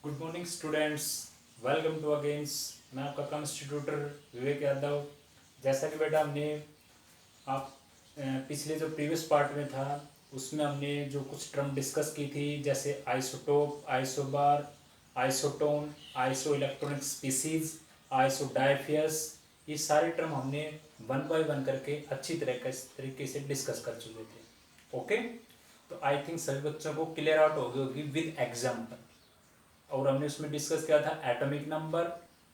Good morning students, welcome to अगेंस। मैं आपका केमिस्ट्री ट्यूटर विवेक यादव। जैसा कि बेटा हमने आप पिछले जो प्रीवियस पार्ट में था उसमें हमने जो कुछ टर्म डिस्कस की थी, जैसे isotope, isobar, isotone, iso electronic species, isodiaphers, ये सारे टर्म हमने वन बाय वन करके अच्छी तरीके से डिस्कस कर चुके थे। ओके, तो आई थिंक सभी बच्चों को क्लियर आउट हो गई होगी विद एग्जाम्पल। और हमने उसमें डिस्कस किया था एटॉमिक नंबर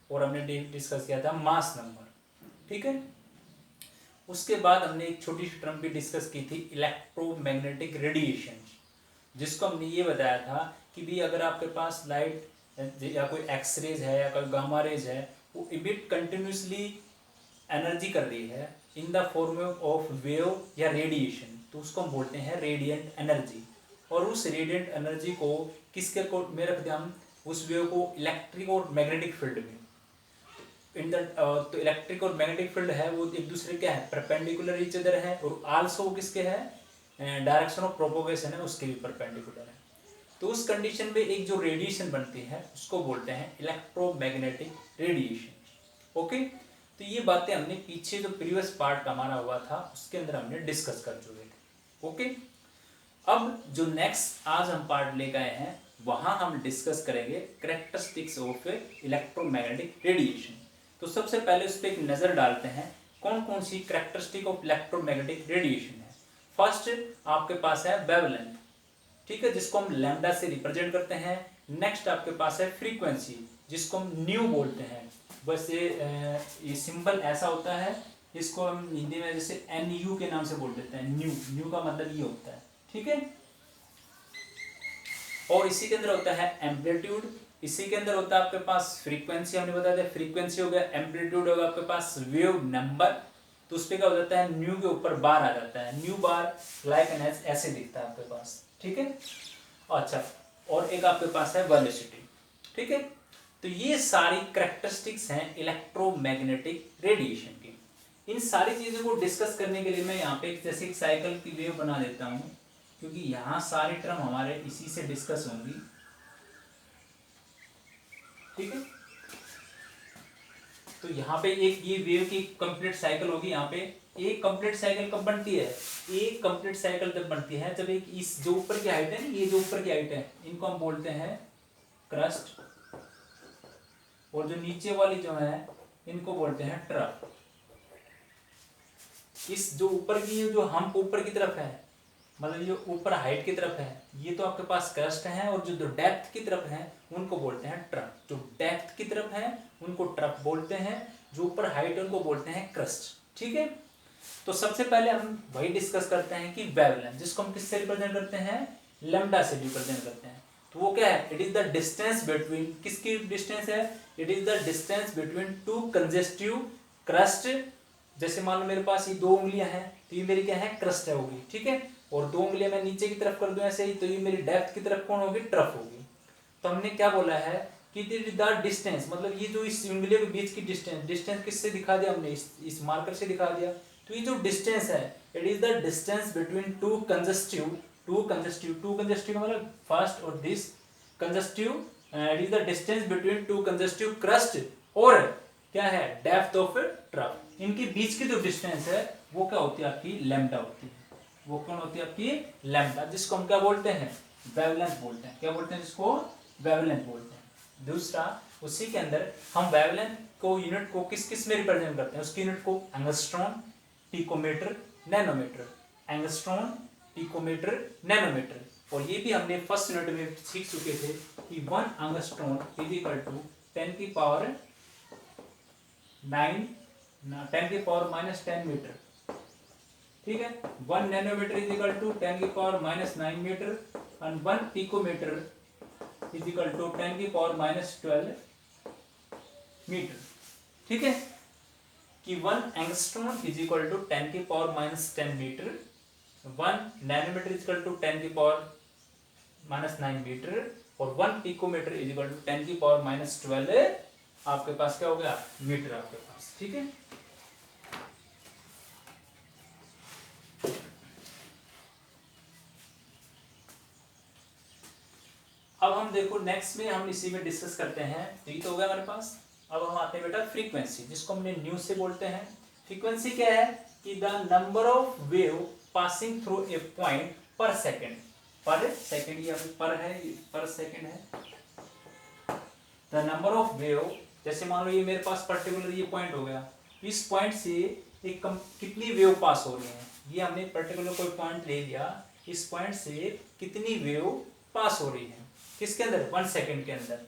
और हमने डिस्कस किया था मास नंबर। ठीक है, उसके बाद हमने एक छोटी सी टर्म भी डिस्कस की थी, इलेक्ट्रोमैग्नेटिक रेडिएशन, जिसको हमने ये बताया था कि भी अगर आपके पास लाइट या कोई एक्सरेज है या कोई गामा रेज है, वो इमिट कंटिन्यूसली एनर्जी कर रही है in the form of wave या रेडिएशन, तो उसको हम बोलते हैं रेडिएंट एनर्जी। और उस रेडिएंट एनर्जी को किसके को में रखते हैं हम, उस वेव को इलेक्ट्रिक और मैग्नेटिक फील्ड में। इन द तो इलेक्ट्रिक और मैग्नेटिक फील्ड है वो एक दूसरे क्या है, परपेंडिकुलर ईच अदर है, और आल्सो किसके है, डायरेक्शन ऑफ प्रोपोगेशन है उसके भी परपेंडिकुलर है। तो उस कंडीशन में एक जो रेडिएशन बनती है उसको बोलते हैं इलेक्ट्रोमैग्नेटिक रेडिएशन। ओके, तो ये बातें हमने पीछे जो प्रीवियस पार्ट हमारा हुआ था उसके अंदर हमने डिस्कस कर चुके थे। ओके, अब जो नेक्स्ट आज हम पार्ट लेकर आए हैं वहां हम डिस्कस करेंगे करेक्टरिस्टिक्स ऑफ इलेक्ट्रोमैग्नेटिक रेडिएशन। तो सबसे पहले उस पर एक नजर डालते हैं कौन कौन सी करेक्टरिस्टिक ऑफ इलेक्ट्रोमैग्नेटिक रेडिएशन है। फर्स्ट आपके पास है वेवलेंथ, ठीक है, जिसको हम लैम्डा से रिप्रेजेंट करते हैं। नेक्स्ट आपके पास है फ्रीक्वेंसी, जिसको हम न्यू बोलते हैं। बस ये सिंबल ऐसा होता है, इसको हम हिंदी में जैसे एन यू के नाम से बोल देते हैं। न्यू, न्यू का मतलब ये होता है, ठीक है। और इसी के अंदर होता है एम्पलीट्यूड, इसी के अंदर होता है आपके पास फ्रीक्वेंसी, हमने बताया था फ्रीक्वेंसी हो गया, एम्पलीट्यूड होगा आपके पास वेव नंबर, तो उस पर क्या हो जाता है, न्यू के ऊपर बार आ जाता है, न्यू बार लाइक एन ऐसे दिखता है आपके पास, ठीक है। अच्छा, और एक आपके पास है वेलोसिटी, ठीक है। तो ये सारी करेक्टरिस्टिक्स हैं इलेक्ट्रोमैग्नेटिक रेडिएशन की। इन सारी चीजों को डिस्कस करने के लिए मैं यहाँ पे जैसे एक साइकिल की वेव बना देता हूँ, क्योंकि यहाँ सारी टर्म हमारे इसी से डिस्कस होंगी, ठीक है। तो यहाँ पे एक ये वेव की कंप्लीट साइकिल होगी। यहाँ पे एक कंप्लीट साइकिल कब बनती है, एक कंप्लीट साइकिल तब बनती है जब एक इस जो ऊपर की हाइट है ना, ये जो ऊपर की हाइट है, इनको हम बोलते हैं क्रस्ट, और जो नीचे वाली जो है इनको बोलते हैं ट्रफ। इस जो ऊपर की जो हम ऊपर की तरफ है, मतलब ये ऊपर हाइट की तरफ है, ये तो आपके पास क्रस्ट है, और जो डेप्थ की तरफ है उनको बोलते हैं ट्रफ। जो डेप्थ की तरफ है उनको ट्रफ बोलते हैं, जो ऊपर हाइट है उनको बोलते हैं क्रस्ट, ठीक है। तो सबसे पहले हम वही डिस्कस करते हैं कि वेवलेंथ, जिसको हम किससे रिप्रेजेंट करते हैं, लैम्डा से रिप्रेजेंट करते हैं। तो वो क्या है, it is the distance between, किसकी डिस्टेंस है, it is the distance between two consecutive crust. जैसे मान लो मेरे पास ये दो उंगलियां हैं, तो ये मेरी क्या है, क्रस्ट है होगी, ठीक है। और दो उंगलियां मैं नीचे की तरफ कर दूं ऐसे ही, तो ये मेरी डेप्थ की तरफ कौन होगी, ट्रफ होगी। तो हमने क्या बोला है कि द डिस्टेंस, मतलब ये जो इस उंगलियों के बीच की डिस्टेंस, डिस्टेंस किससे दिखा दिया हमने, इस मार्कर से दिखा दिया। तो ये जो डिस्टेंस है, it is the distance between two consecutive, two consecutive मतलब फर्स्ट और this consecutive, it is the distance between two consecutive crest, और क्या है, डेप्थ ऑफ ट्रफ। इनके बीच की जो डिस्टेंस है वो क्या होती है, आपकी लैम्डा होती है। वो कौन होती है, आपकी लैम्डा, जिसको हम क्या बोलते हैं, वेवलेंथ बोलते हैं। क्या बोलते हैं, जिसको वेवलेंथ बोलते हैं। दूसरा, उसी के अंदर हम वेवलेंथ को यूनिट को किस किस में रिप्रेजेंट करते हैं, उसकी यूनिट को angstrom, picometre, nanometre, angstrom, picometre, nanometre. और ये भी हमने फर्स्ट यूनिट में सीख चुके थे कि 1 एंगस्ट्रॉन इज इक्वल टू 10 की पावर 9, 10 की पावर -10 मीटर, ठीक है। 1 नैनोमीटर इज इक्वल टू 10 की power -9 metre, and 1 picometre is equal to 10 की पावर -12 मीटर, ठीक है। कि 1 एंगस्ट्रॉन इज इक्वल टू 10 की power -10 metre, 1 nanometre is equal to 10 की पावर -9 मीटर, और 1 पिकोमीटर इज इक्वल टू 10 की पावर -12 आपके पास क्या हो गया, मीटर आपके पास, ठीक है। अब हम देखो नेक्स्ट में हम इसी में डिस्कस करते हैं। तो ये तो हो गया हमारे पास। अब हम आते हैं बेटा फ्रीक्वेंसी, जिसको हमने न्यू से बोलते हैं। फ्रीक्वेंसी क्या है कि the number of wave passing through a point पर सेकेंड। पर सेकेंड, ये पर है, पर सेकेंड है। द नंबर ऑफ वेव, जैसे मान लो ये मेरे पास पर्टिकुलर ये पॉइंट हो गया, इस पॉइंट से एक कितनी वेव पास हो रही है, ये हमने पर्टिकुलर कोई पॉइंट ले लिया, इस पॉइंट से कितनी वेव पास हो रही है, किसके अंदर, 1 सेकेंड के अंदर।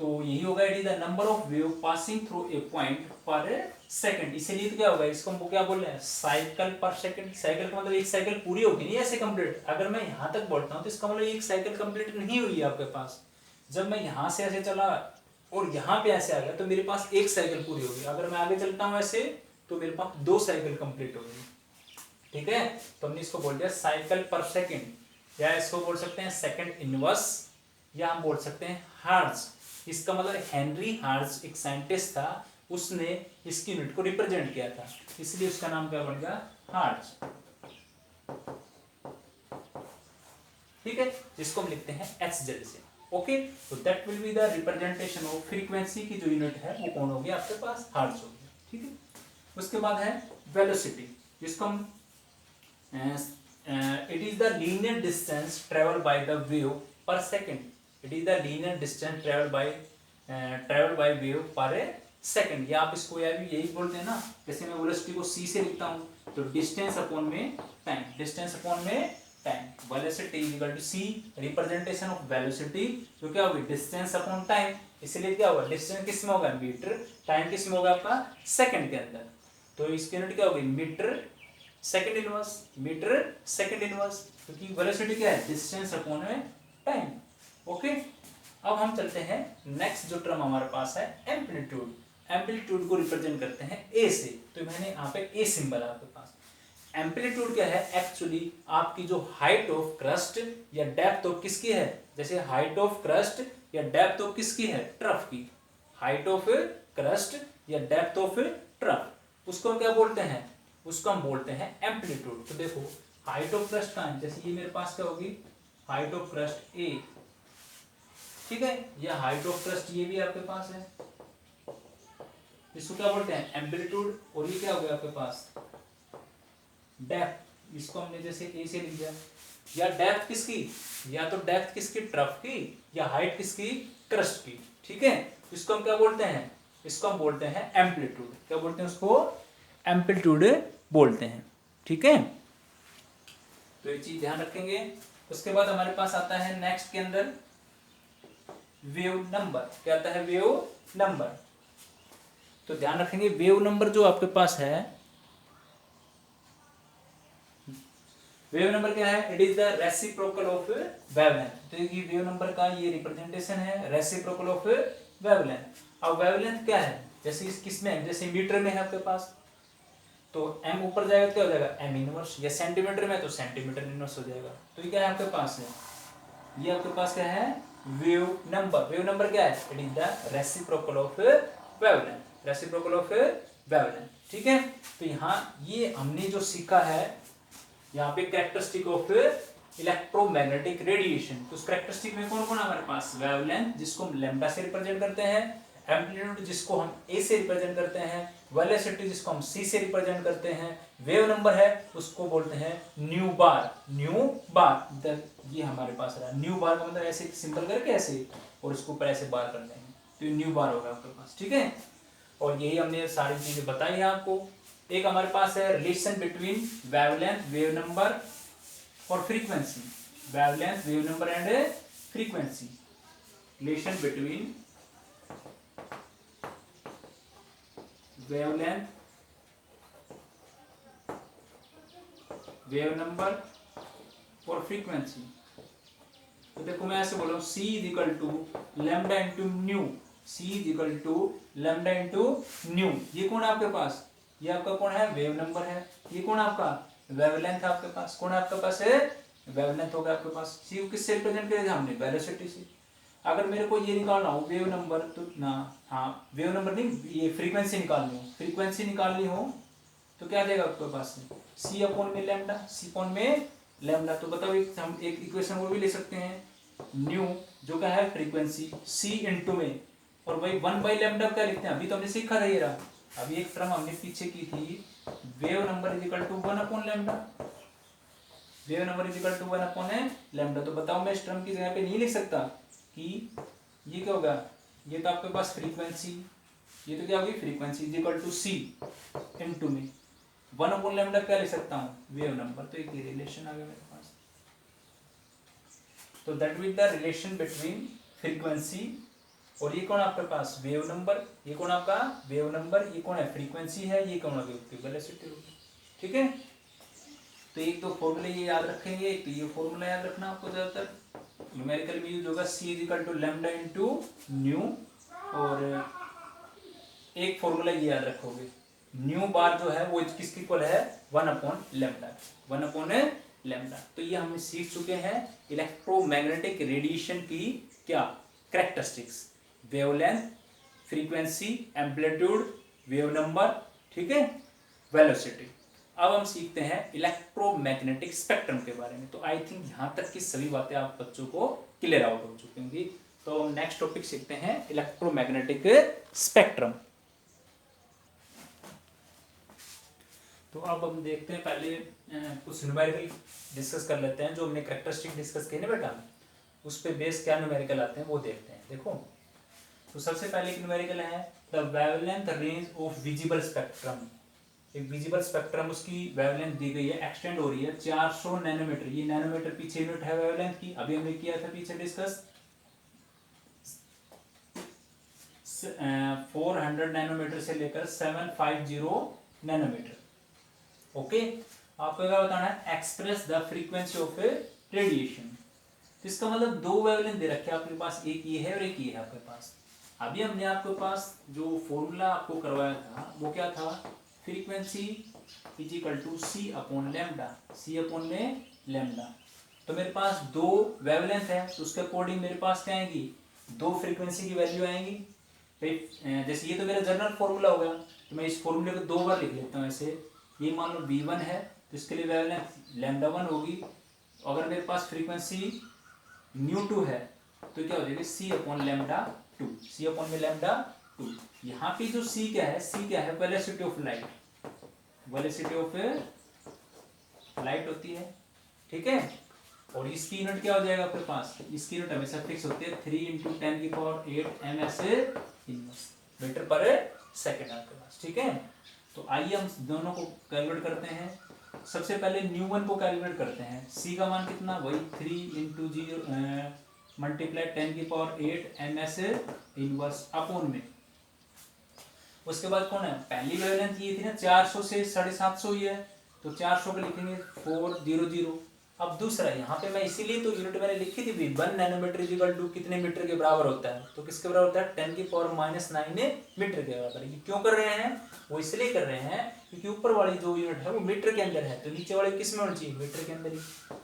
तो यही होगा, it is the number of wave passing through a point पर सेकंड। इसीलिए तो क्या होगा, इसको हम क्या बोल रहे हैं, साइकिल पर सेकंड। साइकिल का मतलब एक साइकिल पूरी होगी नहीं ऐसे कंप्लीट। अगर मैं यहाँ तक बोलता हूँ तो इसका मतलब एक साइकिल कंप्लीट नहीं हुई है आपके पास। जब मैं यहाँ से ऐसे चला और यहाँ पे ऐसे आ गया तो मेरे पास एक साइकिल पूरी होगी। अगर मैं आगे चलता हूँ ऐसे तो मेरे पास 2 साइकिल कंप्लीट होगी। ठीक है, तो हमने इसको बोल दिया साइकिल पर सेकंड, या इसको बोल सकते हैं सेकंड इनवर्स, या हम बोल सकते हैं हर्ट्ज। इसका मतलब हेनरी हर्ट्ज एक साइंटिस्ट था, उसने इसकी यूनिट को रिप्रेजेंट किया था, इसलिए उसका नाम क्या बन गया, हर्ट्ज। ठीक है, जिसको हम लिखते हैं एच जल्दी से। ओके, तो that will be the representation of frequency की जो यूनिट है वो कौन होगी आपके पास, हर्ट्ज होगी। ठीक है, उसके बाद है वेलोसिटी, जिसको हम it is the linear distance traveled by the wave per second. It is the linear distance traveled by wave per second. या आप इसको या भी यही बोलते हैं ना, जैसे मैं वेलोसिटी को c से लिखता हूँ तो डिस्टेंस अपॉन में टाइम, डिस्टेंस अपॉन में time, velocity is equal to c, representation of velocity जो क्या होगी, डिस्टेंस अपॉन टाइम। इसलिए क्या होगा, डिस्टेंस किस में होगा, मीटर, टाइम किस में होगा आपका, सेकंड के अंदर। तो इसकी यूनिट क्या होगी, metre second inverse, metre second inverse, क्योंकि वेलोसिटी क्या है, डिस्टेंस अपॉन में टाइम। ओके, अब हम चलते हैं नेक्स्ट जो टर्म हमारे पास है एम्पलीट्यूड। एम्पलीट्यूड को रिप्रेजेंट करते हैं ए से, तो मैंने यहाँ पे ए सिंबल है आपके पास। एम्पलीट्यूड क्या है, एक्चुअली आपकी जो हाइट ऑफ क्रस्ट या डेप्थ ऑफ किसकी है, जैसे हाइट ऑफ क्रस्ट या डेप्थ ऑफ किसकी है, ट्रफ की। हाइट ऑफ क्रस्ट या डेप्थ ऑफ ट्रफ, उसको हम क्या बोलते हैं, उसको हम बोलते हैं एम्पलीट्यूड। तो देखो हाइट ऑफ क्रस्ट कहाँ है, जैसे ये मेरे पास क्या होगी, हाइट ऑफ क्रस्ट ए। ठीक है, ये हाइट ऑफ क्रस्ट ये भी आपके पास है, इसको क्या बोलते हैं, एम्पलीट्यूड। और ये क्या हो गया आपके पास, डेप्थ, इसको हमने जैसे ए से लिख दिया। या डेप्थ किसकी, या तो डेप्थ किसकी, ट्रफ की, या हाइट किसकी, क्रस्ट की। ठीक है, इसको हम क्या बोलते हैं, इसको हम बोलते हैं एम्पलीट्यूड। क्या बोलते हैं उसको, एम्पलीट्यूड बोलते हैं। ठीक है, तो ये चीज ध्यान रखेंगे। उसके बाद हमारे पास आता है नेक्स्ट के अंदर वेव नंबर। क्या आता है, वेव नंबर। तो ध्यान रखेंगे वेव नंबर जो आपके पास है, वेव नंबर क्या है, it is the reciprocal of wavelength. तो ये वेव नंबर का ये रिप्रेजेंटेशन है, रेसिप्रोकल ऑफ वेवलेंथ। अब वेवलेंथ क्या है, जैसे इस किसमें, जैसे मीटर में है आपके पास तो m ऊपर जाएगा क्या हो जाएगा, m इनवर्स, या सेंटीमीटर में तो सेंटीमीटर इनवर्स हो जाएगा। तो ये क्या है आपके पास है, ये आपके पास क्या है, वेव नंबर। वेव नंबर क्या है, it is the reciprocal of wavelength, reciprocal of wavelength. ठीक है, तो यहाँ ये हमने जो सीखा है यहाँ पे कैरेक्टरिस्टिक ऑफ इलेक्ट्रोमैग्नेटिक रेडिएशन। तो उस कैरेक्टरिस्टिक में कौन कौन है हमारे पास, वेवलेंथ जिसको हम लैम्डा से रिप्रेजेंट करते हैं, एम्पलीट्यूड जिसको हम ए से रिप्रेजेंट करते हैं, वेलोसिटी जिसको हम सी से रिप्रेजेंट करते हैं, वेव नंबर है उसको बोलते हैं न्यू बार। न्यू बार ये हमारे पास रहा, न्यू बार का मतलब ऐसे सिंपल करके ऐसे और इसको ऊपर ऐसे बार कर देंगे तो न्यू बार होगा आपके पास। ठीक है, और यही हमने सारी चीजें बताई है आपको। एक हमारे पास है relation between wavelength, wave number और frequency. Wavelength, wave number and frequency, relation between wavelength, wave number और फ्रीक्वेंसी। तो देखो मैं ऐसे बोल रहा हूँ C is equal to lambda into nu, C is equal to lambda into nu. ये कौन है आपके पास, ये आपका कौन है, वेव नंबर है। ये कौन है आपका, वेवलेंथ है आपके पास। कौन है आपके पास है, वेवलेंथ होगा आपके पास। C को किससे रिप्रेजेंट किया था हमने, वेलोसिटी से। अगर मेरे को ये निकालना हो वेव नंबर तो ना, हाँ वेव नंबर नहीं, ये फ्रीक्वेंसी निकालनी हो, फ्रीक्वेंसी निकालनी हो तो क्या देगा आपके पास, C अपॉन में लैम्डा, C अपॉन में लैम्डा। तो बताओ हम एक इक्वेशन वो भी ले सकते हैं, न्यू जो क्या है फ्रीक्वेंसी सी इंटू में, और वही 1/λ क्या लिखते हैं, अभी तो हमने सीखा था ये रहा। अभी एक टर्म हमने पीछे की थी, wave number is equal to 1/λ, wave number is equal to 1/λ। तो बताओ मैं इस टर्म की जगह पे नहीं लिख सकता कि ये क्या होगा, ये तो आपके पास फ्रीक्वेंसी, ये तो क्या होगी frequency is equal to c into में 1/λ क्या लिख सकता हूँ, वेव नंबर। तो एक रिलेशन आ गया मेरे पास। तो that will the relation between frequency, और ये कौन आपके पास वेव नंबर, ये कौन आपका वेव नंबर, ये कौन है फ्रीक्वेंसी है, ये कौन है वेलोसिटी होगी। ठीक है, तो एक दो फॉर्मूले ये याद रखेंगे, तो ये फॉर्मूला याद रखना आपको ज्यादातर न्यूमेरिकल में यूज होगा, c is equal to lambda into nu, और एक फॉर्मूला ये याद रखोगे, न्यू बार जो है वो किसकी इक्वल है 1/λ, 1/λ। तो ये हम सीख चुके हैं इलेक्ट्रोमैग्नेटिक रेडिएशन की क्या characteristics, wavelength, frequency, amplitude, wave number, ठीक है, वेलोसिटी। अब हम सीखते हैं इलेक्ट्रोमैग्नेटिक स्पेक्ट्रम के बारे में। तो आई थिंक यहां तक की सभी बातें आप बच्चों को क्लियर आउट हो चुकी होंगी। तो हम नेक्स्ट टॉपिक सीखते हैं इलेक्ट्रोमैग्नेटिक स्पेक्ट्रम। तो अब हम देखते हैं, पहले कुछ न्यूमेरिकल डिस्कस कर लेते हैं, जो हमने कैरेक्टरिस्टिक डिस्कस किए ना बेटा, उस पे बेस क्या न्यूमेरिकल आते हैं वो देखते हैं। देखो, तो सबसे पहले एक न्यूमेरिकल है the wavelength range of visible spectrum. एक विजिबल स्पेक्ट्रम, उसकी वेवलेंथ दी गई है, एक्सटेंड हो रही है 400 नैनोमीटर। ये नैनोमीटर पीछे यूनिट है वेवलेंथ की, अभी हमने किया था पीछे डिस्कस। 400 नैनोमीटर से लेकर 750 नैनोमीटर। ओके, आपको क्या बताना है, express the frequency of radiation. तो इसका मतलब दो वेवलेंथ दे रखे आपके पास, एक ये है और एक ये है आपके पास। अभी हमने आपके पास जो फॉर्मूला आपको करवाया था वो क्या था, frequency is equal to c upon lambda, c upon में लैम्डा। तो मेरे पास दो वेवलेंथ है, तो उसके अकॉर्डिंग मेरे पास क्या आएगी, दो फ्रीक्वेंसी की वैल्यू आएंगी। जैसे ये तो मेरा जनरल फॉर्मूला होगा, तो मैं इस फॉर्मूले को दो बार लिख लेता हूँ ऐसे। ये मान लो V1 है, तो इसके लिए वेवलेंथ λ1 होगी। अगर मेरे पास फ्रीक्वेंसी ν2 है तो क्या हो जाएगी सी अपॉन λ2, सी अपॉन में λ2। यहाँ पे जो सी क्या है, सी क्या है velocity of light, velocity of light होती है, ठीक है। और इसकी यूनिट क्या हो जाएगा आपके पास, इसकी यूनिट हमेशा फिक्स होती है 3 × 10⁸ ms इनवर्स मीटर पर सेकेंड आपके पास, ठीक है। तो आइए हम दोनों को कैलकुलेट करते हैं। सबसे पहले ν1 को कैलकुलेट करते हैं। सी का मान कितना, वही 3 × 0 मल्टीप्लाई 10⁸ ms इनवर्स अपॉन में। उसके बाद कौन है, पहली वेवलेंथ ये थी ना 400 से 750 ही है, तो 400 पे लिखेंगे 400। अब दूसरा यहाँ पे मैं इसीलिए तो यूनिट मैंने लिखी थी भी 1 नैनोमीटर इज इक्वल टू कितने मीटर के बराबर होता है, तो किसके बराबर होता है 10⁻⁹ मीटर के बराबर। ये क्यों कर रहे हैं, वो इसलिए कर रहे हैं क्योंकि ऊपर वाली जो यूनिट है वो मीटर के अंदर है, तो नीचे वाली किस में होनी चाहिए, मीटर के अंदर ही।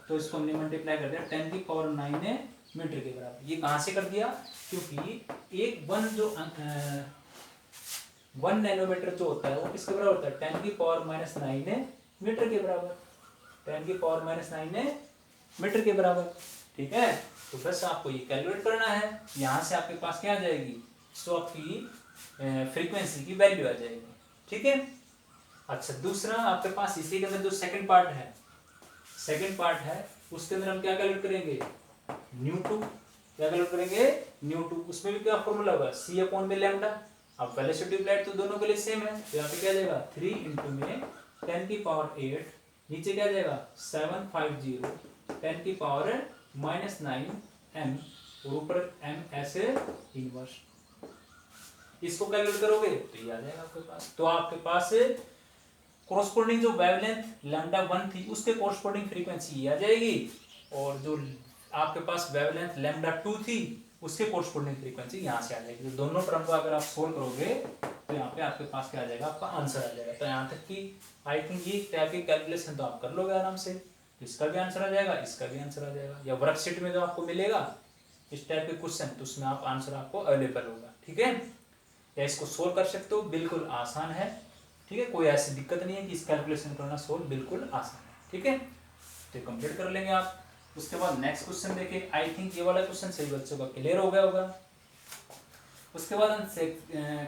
तो इसको हमने मल्टीप्लाई कर दिया 10⁹ मीटर के बराबर। ये कहाँ से कर दिया, क्योंकि एक 1 नैनोमीटर जो होता है वो किसके बराबर होता है 10⁻⁹ मीटर के बराबर, 10⁻⁹ मीटर के बराबर, ठीक है। तो बस आपको ये कैलकुलेट करना है, यहाँ से आपके पास क्या आ जाएगी, सो आपकी फ्रीक्वेंसी की वैल्यू आ जाएगी, ठीक है। अच्छा, दूसरा आपके पास इसी के अंदर जो सेकंड पार्ट है उसके अंदर हम क्या कैलकुलेट करेंगे, ν2, क्या कैलकुलेट करेंगे ν2। उसमें भी क्या फॉर्मूला होगा, सी अपॉन में लैम्डा। अब वेलोसिटी ऑफ लाइट तो दोनों के लिए सेम है, तो यहाँ पे क्या जाएगा 3 × में 10⁸, नीचे क्या जाएगा 750 10⁻⁹ m, और ऊपर m ऐसे इनवर्स। इसको कैलकुलेट करोगे तो ये आ जाएगा आपके पास। तो आपके पास कोरस्पोंडिंग जो वेवलेंथ λ1 थी उसके कोरस्पोंडिंग फ्रीक्वेंसी ये आ जाएगी, और जो आपके पास वेवलेंथ λ2 थी उसके कोरस्पोंडिंग फ्रीक्वेंसी यहाँ से आ जाएगी। तो दोनों टर्म को अगर आप सोल्व करोगे तो यहाँ पे आपके पास क्या आ जाएगा, आपका आंसर आ जाएगा। तो यहाँ तक कि आई थिंक ये टाइप की कैलकुलेशन तो आप कर लोगे आराम से, इसका भी आंसर आ जाएगा, इसका भी आंसर आ जाएगा, या वर्कशीट में जो आपको मिलेगा इस टाइप के क्वेश्चन, तो उसमें आप आंसर आपको अवेलेबल होगा, ठीक है। या इसको सोल्व कर सकते हो, बिल्कुल आसान है, ठीक है। कोई ऐसी दिक्कत नहीं है कि इस कैलकुलेशन करना सोल्व बिल्कुल आसान है, ठीक है। तो कंप्लीट कर लेंगे आप। उसके बाद नेक्स्ट क्वेश्चन देखिए, आई थिंक ये वाला क्वेश्चन सही बच्चों का क्लियर हो गया होगा। उसके बाद हम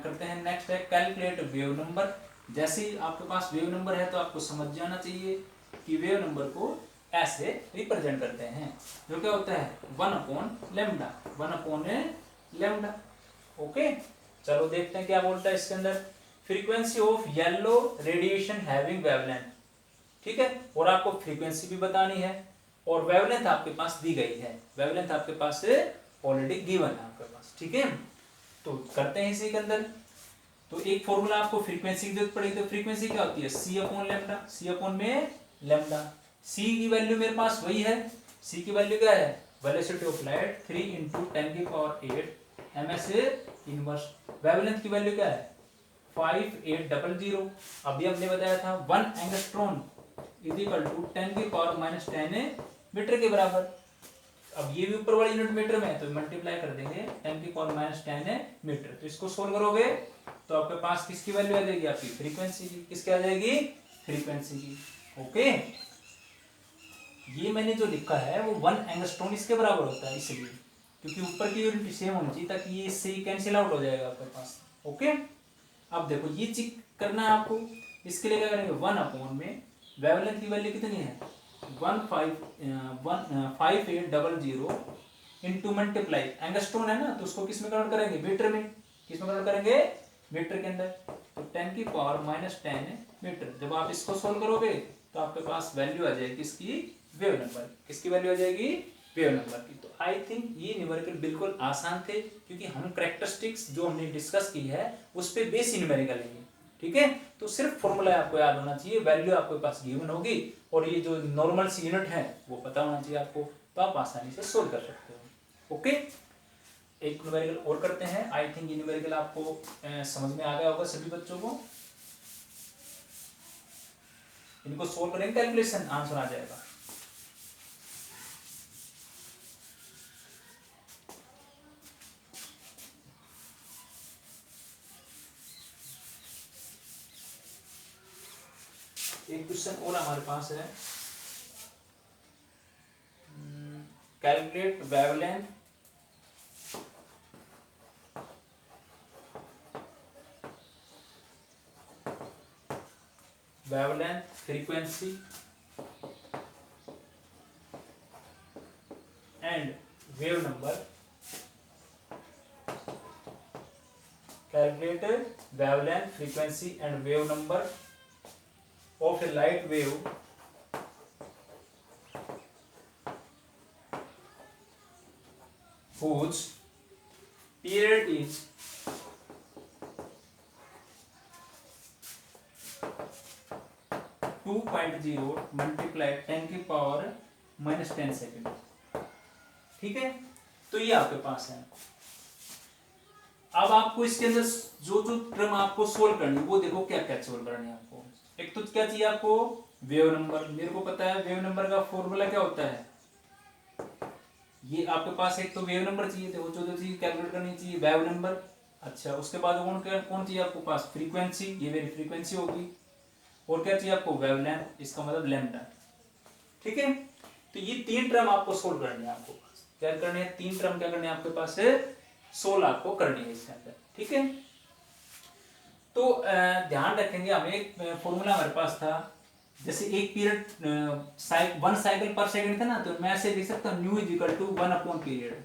करते हैं नेक्स्ट है कैलकुलेट वेव नंबर। जैसे ही आपके पास वेव नंबर है तो आपको समझ जाना चाहिए कि वेव नंबर को ऐसे रिप्रेजेंट करते हैं, जो क्या होता है 1/λ, 1/λ। ओके, चलो देखते हैं क्या बोलता है इसके अंदर। Frequency of yellow radiation having wavelength, ठीक है, और आपको फ्रीक्वेंसी भी बतानी है और वेवलेंथ आपके पास दी गई है, वेवलेंथ आपके पास ऑलरेडी गिवन है आपके पास, ठीक है। तो करते हैं इसी के अंदर। तो एक फॉर्मूला आपको फ्रीक्वेंसी की जरूरत पड़ेगी, तो फ्रीक्वेंसी क्या होती है c/λ, c/में लैम्डा। c की वैल्यू मेरे पास वही है, c की वैल्यू क्या है velocity of light 3 × 10⁸ ms inverse. Wavelength की वैल्यू क्या है 5800। अभी हमने बताया था 1 एंगस्ट्रॉन = 10⁻⁻10 मीटर के बराबर। अब ये भी ऊपर वाली यूनिट मीटर में है तो मल्टीप्लाई कर देंगे 10⁻⁻10 मीटर। तो इसको सोल्व करोगे तो आपके पास किसकी वैल्यू आ जाएगी, आपकी फ्रीक्वेंसी की। किसकी आ जाएगी, फ्रीक्वेंसी की। ओके, ये मैंने जो लिखा है वो 1 एंगस्ट्रॉन इसके बराबर होता है, इसलिए क्योंकि ऊपर की यूनिट सेम होनी चाहिए ताकि ये इससे कैंसिल आउट हो जाएगा आपके पास। ओके, अब देखो ये चेक करना है आपको। इसके लिए क्या करेंगे 1 में वेवलेंथ की वैल्यू कितनी है 5800 इंटू मल्टीप्लाई, एंगस्ट्रॉन है ना तो उसको किस में कन्वर्ट करेंगे मीटर में। किस में कन्वर्ट करेंगे मीटर के अंदर। तो 10⁻⁻10 मीटर। जब आप इसको सोल्व करोगे तो आपके पास वैल्यू आ जाएगी इसकी वेव नंबर। किसकी वैल्यू आ जाएगी वेव नंबर की। तो आई थिंक ये न्यूमेरिकल बिल्कुल आसान थे क्योंकि हम कैरेक्टरिस्टिक्स जो हमने डिस्कस की है उस पे बेस न्यूमेरिकल है, ठीक है। तो सिर्फ फॉर्मूला आपको याद होना चाहिए, वैल्यू आपके पास गिवन होगी और ये जो नॉर्मल सी यूनिट है वो पता होना चाहिए आपको, तो आप आसानी से सोल्व कर सकते हो। ओके, एक न्यूमेरिकल और करते हैं। आई थिंक ये न्यूमेरिकल आपको समझ में आ गया होगा सभी बच्चों को। इनको सोल्व करेंगे कैलकुलेशन आंसर आ जाएगा। एक क्वेश्चन और हमारे पास है, calculate wavelength frequency and wave number. Calculate wavelength frequency and wave number of a light wave whose period is 2.0 multiplied 10⁻⁻10 second, ठीक है। तो ये आपके पास है। अब आपको इसके अंदर जो जो टर्म आपको सोल्व करनी है वो देखो क्या क्या सोल्व करनी है आपको। एक तो क्या चाहिए आपको वेव नंबर। मेरे को पता है वेव नंबर का फॉर्मूला क्या होता है, ये आपके पास एक तो वेव नंबर चाहिए, देखो जो चीज कैलकुलेट करनी चाहिए वेव नंबर। अच्छा, उसके बाद कौन चाहिए आपको पास फ्रीक्वेंसी, ये मेरी फ्रीक्वेंसी होगी। और क्या चाहिए आपको वेवलेंथ, इसका मतलब लैम्डा, ठीक है। तो ये 3 टर्म आपको सोल्व करनी है। आपको पास क्या करनी है 3 टर्म क्या करनी है आपके पास सोल्व आपको करनी है इसके अंदर, ठीक है। तो ध्यान रखेंगे हमें एक फॉर्मूला हमारे पास था, जैसे एक पीरियड 1 साइकिल पर सेकंड था ना, तो मैं ऐसे लिख सकता हूँ न्यू = 1/पीरियड,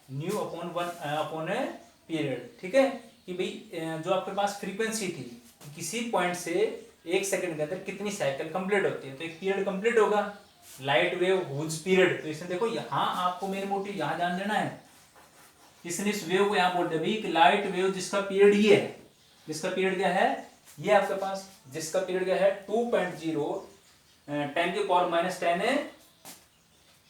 न्यू अपॉन 1/पीरियड, ठीक है। कि भाई जो आपके पास फ्रीक्वेंसी थी किसी पॉइंट से 1 सेकंड के अंदर कितनी साइकिल कंप्लीट होती है, तो एक पीरियड कंप्लीट होगा लाइट वेव हुज पीरियड। तो इसमें देखो यहाँ आपको मेन मोटिव यहाँ जान लेना है, इसने इस वेव को यहाँ बोल दिया भाई कि लाइट वेव जिसका पीरियड ये है, जिसका पीरियड क्या है ये आपके पास, जिसका पीरियड क्या है 2.0 10⁻⁻10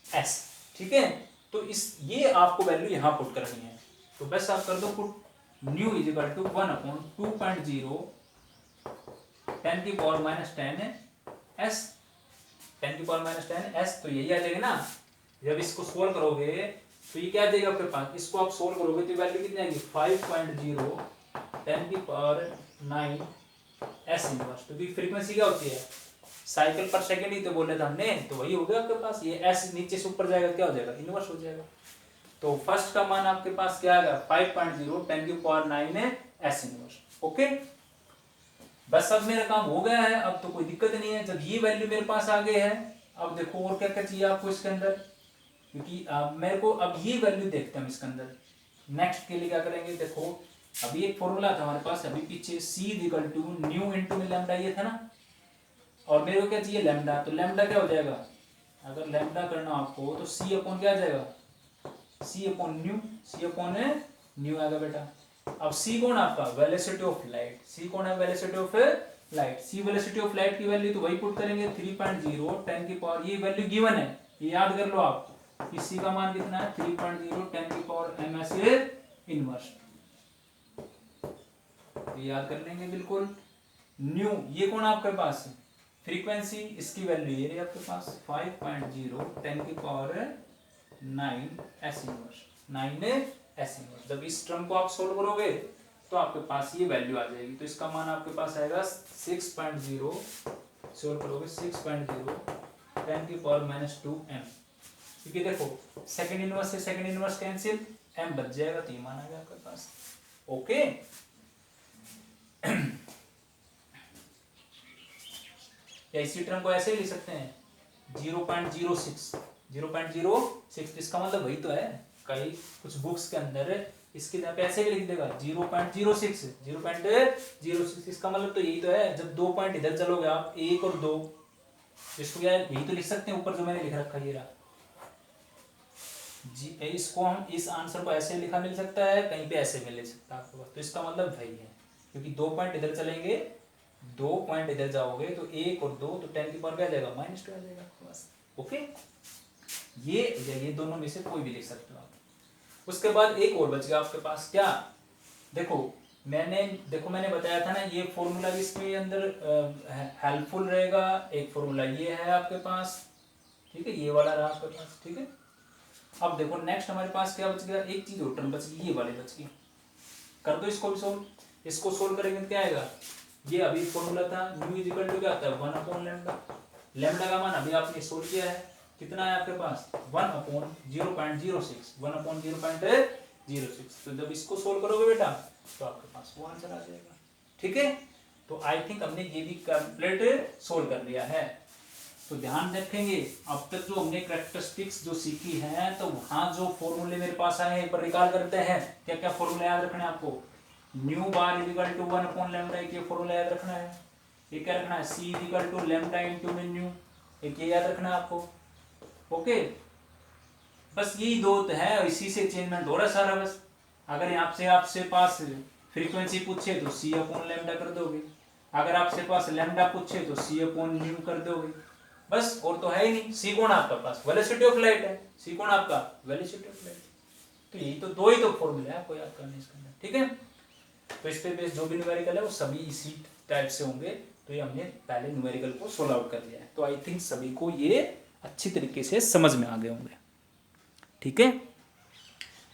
s, ठीक है। तो इस ये आपको वैल्यू यहाँ पुट करनी है। तो बस आप कर दो पुट न्यू = 1/2.0 10⁻⁻10 s, 10⁻�10 s। तो यही आ जाएगा ना। जब इसको सोल्व करोगे तो ये क्या आ जाएगा आपके पास, इसको आप सोल्व करोगे तो वैल्यू कितनी आएगी 5.0 10⁻9 s इनवर्स। तो फ्रीक्वेंसी क्या होती है साइकिल पर सेकंड ही तो बोले था हमने, तो वही हो गया आपके पास। ये एस नीचे से ऊपर जाएगा, क्या हो जाएगा, इनवर्स हो जाएगा। तो फर्स्ट का मान आपके पास क्या आ गया, 5.0 10⁹ है एस इनवर्स। ओके, बस अब मेरा काम हो गया है, अब तो कोई दिक्कत नहीं है। जब ये वैल्यू मेरे पास आ गई है, अब देखो और क्या क्या चाहिए आपको इसके अंदर, क्योंकि मेरे को अब ये वैल्यू देखते हैं हम इसके अंदर। नेक्स्ट के लिए क्या करेंगे, देखो अभी एक फॉर्मूला था हमारे पास अभी पीछे, C equal to nu into में लैम्डा, ये था ना, और मेरे को क्या चाहिए लैम्डा, तो लैम्डा क्या हो जाएगा, अगर लैम्डा करना आपको तो C अपॉन क्या आ जाएगा, C अपॉन न्यू आएगा बेटा। अब C कौन आपका, वेलोसिटी ऑफ लाइट, C कौन है, velocity of light. C velocity of light की वैल्यू तो वही पुट करेंगे 3.0 10⁻, ये वैल्यू गिवन है, ये याद कर लो आप कि C का मान कितना है 3.0 10⁻ इनवर्स, ये याद कर लेंगे बिल्कुल। न्यू ये कौन आपके पास, फ्रीक्वेंसी, इसकी वैल्यू ये रही आपके पास 5.0 10⁹ एस इनवर्स, 9 एस इनवर्स। जब इस टर्म को आप सोल्व करोगे तो आपके पास ये वैल्यू आ जाएगी, तो इसका मान आपके पास आएगा 6.0, सोल्व करोगे 6.0 10⁻⁻2m, क्योंकि देखो सेकंड इनवर्स से सेकंड इनवर्स कैंसिल, m बच जाएगा, तो ये मान आ गया आपके पास। ओके, या इसी टर्म को ऐसे ही लिख सकते हैं 0.06, इसका मतलब वही तो है, कई कुछ बुक्स के अंदर इसके जगह पे ऐसे भी लिख देगा 0.06, इसका मतलब तो यही तो है, जब 2 पॉइंट इधर चलोगे आप 1 और 2, इसको क्या यही तो लिख सकते हैं ऊपर जो मैंने लिख रखा है, इसको हम इस आंसर को ऐसे लिखा मिल सकता है, कहीं पे ऐसे मिल सकता है आपको, तो इसका मतलब वही है, क्योंकि 2 पॉइंट इधर चलेंगे, 2 पॉइंट इधर जाओगे तो 1 और 2, तो 10 की पावर क्या आ जाएगा, -2 आ जाएगा आपके पास। ओके, ये दोनों में से कोई भी लिख सकते हो आप। उसके बाद एक और बच गया आपके पास, क्या, देखो मैंने बताया था ना, ये फॉर्मूला भी इसके अंदर हेल्पफुल रहेगा। एक फॉर्मूला ये है आपके पास, ठीक है, ये वाला रहा आपके पास, ठीक है। अब देखो नेक्स्ट हमारे पास क्या बच गया, एक चीज और टर्म बच गई, ये वाली बच गई, कर दो इसको भी सोल्व। इसको सोल्व करेंगे तो क्या आएगा, ये अभी फॉर्मूला था न्यू इज इक्वल टू क्या आता है 1/λ, लैम्डा का मान अभी आपने सोल्व किया है, कितना है आपके पास 1/0.06, 1/0.06, तो जब इसको सोल्व करोगे बेटा तो आपके पास वो आंसर आ जाएगा, ठीक है। तो आई थिंक हमने ये भी कंप्लीट सोल्व कर लिया है। तो ध्यान रखेंगे, अब तक जो हमने कैरेक्टरिस्टिक्स जो सीखी है, तो वहां जो फॉर्मूले मेरे पास आए हैं पर रिकॉल करते हैं, क्या क्या फॉर्मूले याद रखना है आपको, न्यू बार इक्वल टू 1/λ, ये फॉर्मूला याद रखना है। ये क्या रखना है, C equal to lambda into nu, एक ये याद रखना है आपको। ओके, बस यही दो है, इसी से चेंजमेंट हो रहा है सारा। बस अगर आपसे पास फ्रीक्वेंसी पूछे तो C/λ कर दोगे, अगर आपसे पास लैम्डा पूछे तो C/न्यू कर दोगे, बस और तो है ही नहीं। C कौन आपका पास, वेलोसिटी ऑफ लाइट है, C कौन आपका, वेलोसिटी ऑफ लाइट, तो यही तो दो ही तो फॉर्मूला है आपको याद करने इसके अंदर, ठीक है। तो इस पे बेस जो भी न्यूमेरिकल है वो सभी इसी टाइप से होंगे, तो ये हमने पहले न्यूमेरिकल को सोल्व आउट कर लिया है, तो आई थिंक सभी को ये अच्छी तरीके से समझ में आ गए होंगे, ठीक है।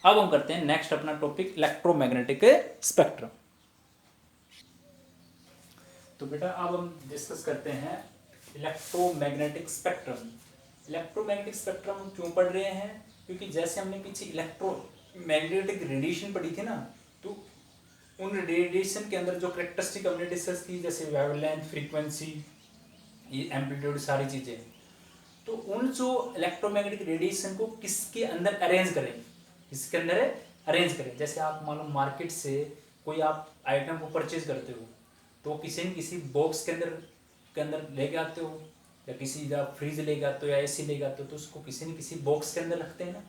अब हम करते हैं नेक्स्ट अपना टॉपिक, इलेक्ट्रोमैग्नेटिक स्पेक्ट्रम। तो बेटा अब हम डिस्कस करते हैं इलेक्ट्रोमैग्नेटिक स्पेक्ट्रम। इलेक्ट्रोमैग्नेटिक स्पेक्ट्रम हम क्यों पढ़ रहे हैं, क्योंकि जैसे हमने पीछे इलेक्ट्रोमैग्नेटिक रेडिएशन पढ़ी थी ना, तो उन रेडिएशन के अंदर जो कैरेक्टरिस्टिक हमने डिस्कस की, जैसे वेवलेंथ, फ्रीक्वेंसी, ये एम्पलीट्यूड, सारी चीजें, तो उन जो इलेक्ट्रोमैग्नेटिक रेडिएशन को किसके अंदर अरेंज करें, किसके अंदर अरेंज करें। जैसे आप मालूम मार्केट से कोई आप आइटम को परचेज करते हो, तो किसी न किसी बॉक्स के अंदर लेके आते हो, या किसी आप फ्रिज लेके आते हो या AC लेके आते हो, तो उसको किसी न किसी बॉक्स के अंदर रखते हैं ना,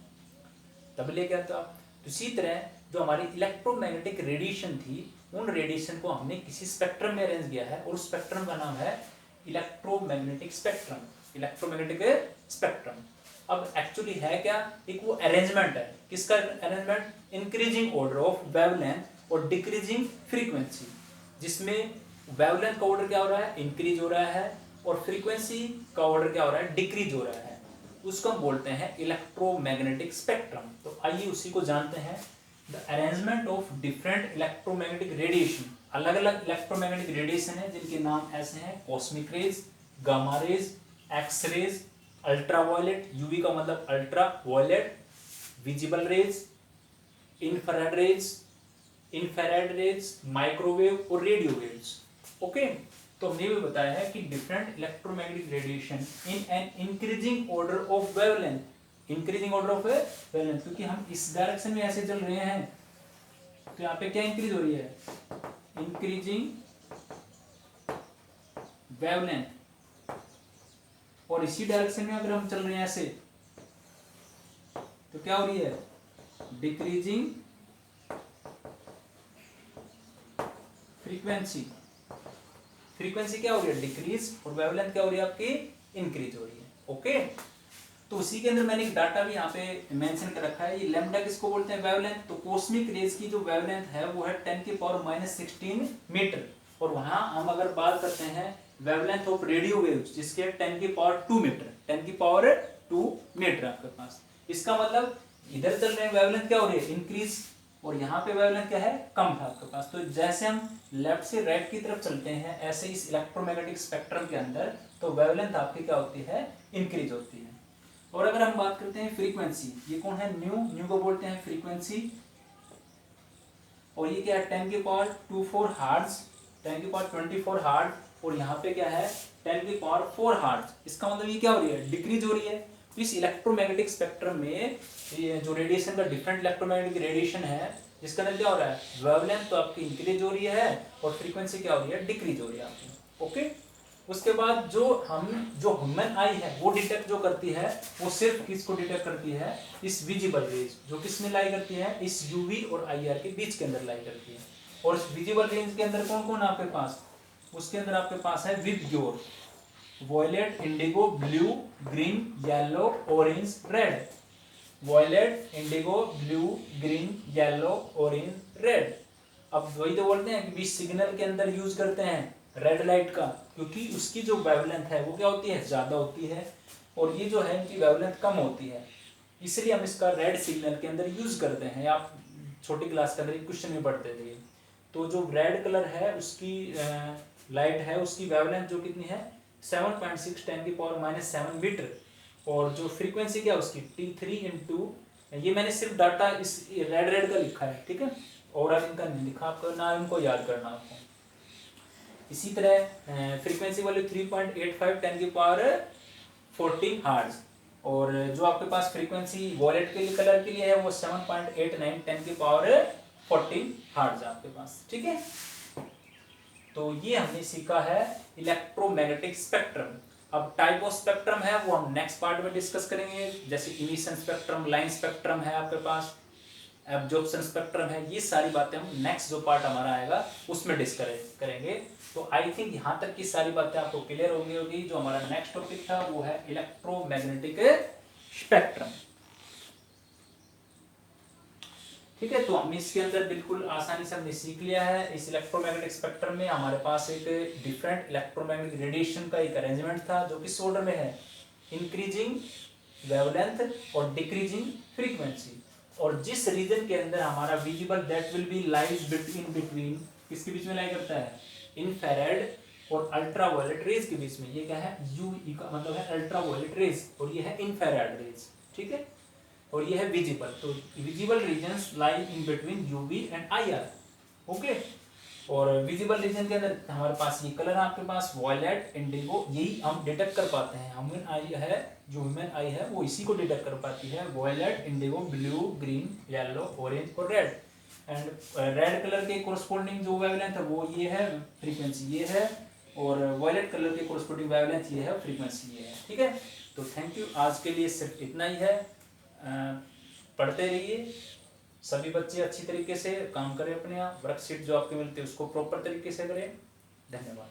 तब लेके आते हो आप। तो इसी तरह जो हमारी इलेक्ट्रोमैग्नेटिक रेडिएशन थी, उन रेडिएशन को हमने किसी स्पेक्ट्रम में अरेंज किया है, और उस स्पेक्ट्रम का नाम है इलेक्ट्रोमैग्नेटिक स्पेक्ट्रम, इलेक्ट्रोमैग्नेटिक स्पेक्ट्रम। अब एक्चुअली है क्या, एक वो अरेंजमेंट है, किसका arrangement, increasing order of wavelength और डिक्रीजिंग फ्रीक्वेंसी, जिसमें वेवलेंथ का ऑर्डर क्या हो रहा है, इंक्रीज हो रहा है, और फ्रीक्वेंसी का ऑर्डर क्या हो रहा है, डिक्रीज हो रहा है, उसको हम बोलते हैं इलेक्ट्रोमैग्नेटिक स्पेक्ट्रम। तो आइए उसी को जानते हैं, the arrangement of different electromagnetic radiation. अलग अलग इलेक्ट्रोमैग्नेटिक रेडिएशन है जिनके नाम ऐसे हैं, cosmic rays, gamma rays, X rays, ultraviolet, UV का मतलब ultra violet, visible rays, infrared rays, microwave और रेडियो वेव्स। ओके, तो हमने भी बताया है कि different electromagnetic radiation in an increasing order of wavelength, increasing order of wavelength, क्योंकि हम इस डायरेक्शन में ऐसे चल रहे हैं तो यहाँ पे क्या इंक्रीज हो रही है, इंक्रीजिंग वेवलेंथ, और इसी डायरेक्शन में अगर हम चल रहे हैं ऐसे तो क्या हो रही है, डिक्रीजिंग फ्रीक्वेंसी। फ्रीक्वेंसी क्या हो रही है, डिक्रीज, और वेवलेंथ क्या हो रही है आपकी, इंक्रीज हो रही है। ओके, तो उसी के अंदर मैंने एक डाटा भी यहाँ पे मेंशन कर रखा है। ये लैम्डा किसको बोलते हैं, वेवलेंथ। तो कॉस्मिक रेज की जो वेवलेंथ है वो है 10⁻⁻16 मीटर, और वहां हम अगर बात करते हैं वेवलेंथ ऑफ रेडियो वेव्स जिसके 10⁻2 मीटर, 10⁻2 मीटर आपके पास। इसका मतलब इधर चल रहे हैं वेवलेंथ क्या हो रही है, इंक्रीज, और यहाँ पे वेवलेंथ क्या है, कम था आपके पास। तो जैसे हम लेफ्ट से राइट की तरफ चलते हैं ऐसे इस इलेक्ट्रोमैग्नेटिक स्पेक्ट्रम के अंदर तो वेवलेंथ आपकी क्या होती है, इंक्रीज होती है। और अगर हम बात करते हैं फ्रीक्वेंसी, ये कौन है, न्यू को बोलते हैं फ्रीक्वेंसी, और ये क्या है 10⁻24 हार्ट्ज, 10⁻24 हार्ट्ज, और यहाँ पे क्या है 10⁻4 हार्ट्ज। इसका मतलब ये क्या हो रही है, डिक्रीज हो रही है। तो इस इलेक्ट्रोमैग्नेटिक स्पेक्ट्रम में ये जो रेडिएशन का डिफरेंट इलेक्ट्रोमैग्नेटिक रेडिएशन है जिसके अंदर क्या हो रहा है, वेवलेंथ तो आपकी इंक्रीज हो रही है और फ्रीक्वेंसी क्या हो रही है, डिक्रीज हो रही है आपकी। ओके, उसके बाद जो ह्यूमन आई है वो डिटेक्ट जो करती है वो सिर्फ किसको डिटेक्ट करती है, इस विजिबल रेज, जो किस में लाई करती है, इस यूवी और आईआर के बीच के अंदर लाई करती है। और इस विजिबल रेंज के अंदर कौन कौन है आपके पास, उसके अंदर आपके पास है VIBGYOR, violet, indigo, blue, green, yellow, orange, red. Violet, indigo, blue, green, yellow, orange, red. अब वही तो बोलते हैं कि बीच सिग्नल के अंदर यूज करते हैं रेड लाइट का, क्योंकि उसकी जो वेवलेंथ है वो क्या होती है, ज्यादा होती है, और ये जो है इनकी वेवलेंथ कम होती है, इसलिए हम इसका रेड सिग्नल के अंदर यूज करते हैं। आप छोटी क्लास के अंदर क्वेश्चन में पढ़ते थे। तो जो रेड कलर है उसकी लाइट है उसकी वेवलेंथ जो कितनी है, 7.6 10⁻⁻7 मीटर, और जो फ्रीक्वेंसी क्या है उसकी T3 इंटू, ये मैंने सिर्फ डाटा इस रेड का लिखा है, ठीक है, और अब इनका नहीं लिखा, आपको ना इनको याद करना आपको। इसी तरह फ्रीक्वेंसी वैल्यू 3.85 10⁻14 हार्ट्ज, और जो आपके पास फ्रीक्वेंसी वॉलेट के लिए कलर के लिए है वो 7.89 10⁻14 हार्ट्ज आपके पास, ठीक है। तो ये हमने सीखा है इलेक्ट्रोमैग्नेटिक स्पेक्ट्रम। अब टाइप ऑफ स्पेक्ट्रम है वो हम नेक्स्ट पार्ट में डिस्कस करेंगे, जैसे इमिशन स्पेक्ट्रम, लाइन स्पेक्ट्रम है आपके पास, एब्जॉर्प्शन स्पेक्ट्रम है, ये सारी बातें हम नेक्स्ट जो पार्ट हमारा आएगा उसमें डिस्कस करेंगे। तो आई थिंक यहाँ तक की सारी बातें आपको क्लियर हो गई होगी। जो हमारा नेक्स्ट टॉपिक था वो है इलेक्ट्रोमैग्नेटिक स्पेक्ट्रम, ठीक है। तो हम इसके अंदर बिल्कुल आसानी से हमने सीख लिया है। इस इलेक्ट्रोमैग्नेटिक स्पेक्ट्रम में हमारे पास एक डिफरेंट इलेक्ट्रोमैग्नेटिक रेडिएशन का एक अरेंजमेंट था जो किस ऑर्डर में है, इंक्रीजिंग वेवलेंथ और डिक्रीजिंग फ्रीक्वेंसी, और जिस रीजन के अंदर हमारा visible that will be lies between किसके बीच में लाई करता है, इंफ्रारेड और अल्ट्रावायलेट रेज के बीच में। ये क्या है, यूवी का मतलब है अल्ट्रावायलेट रेज, और ये है इंफ्रारेड रेज, ठीक है, और ये है विजिबल। तो visible regions lie in between UV and IR, okay. और विजिबल रीजन के अंदर हमारे पास ये कलर है आपके पास वॉयलेट, इंडिगो, यही हम डिटेक्ट कर पाते हैं। ह्यूमन आई है, जो ह्यूमन आई है वो इसी को डिटेक्ट कर पाती है, violet, indigo, blue, green, yellow, orange और रेड। एंड रेड कलर के कोरस्पोंडिंग जो वेवलेंथ है वो ये है, फ्रीक्वेंसी ये है, और वॉयलेट कलर के कोरस्पोंडिंग वेवलेंथ ये है, फ्रीक्वेंसी ये है, ठीक है। तो थैंक यू, आज के लिए सिर्फ इतना ही है। पढ़ते रहिए, सभी बच्चे अच्छी तरीके से काम करें, अपने यहाँ वर्कशीट जो आपके मिलते हैं उसको प्रॉपर तरीके से करें। धन्यवाद।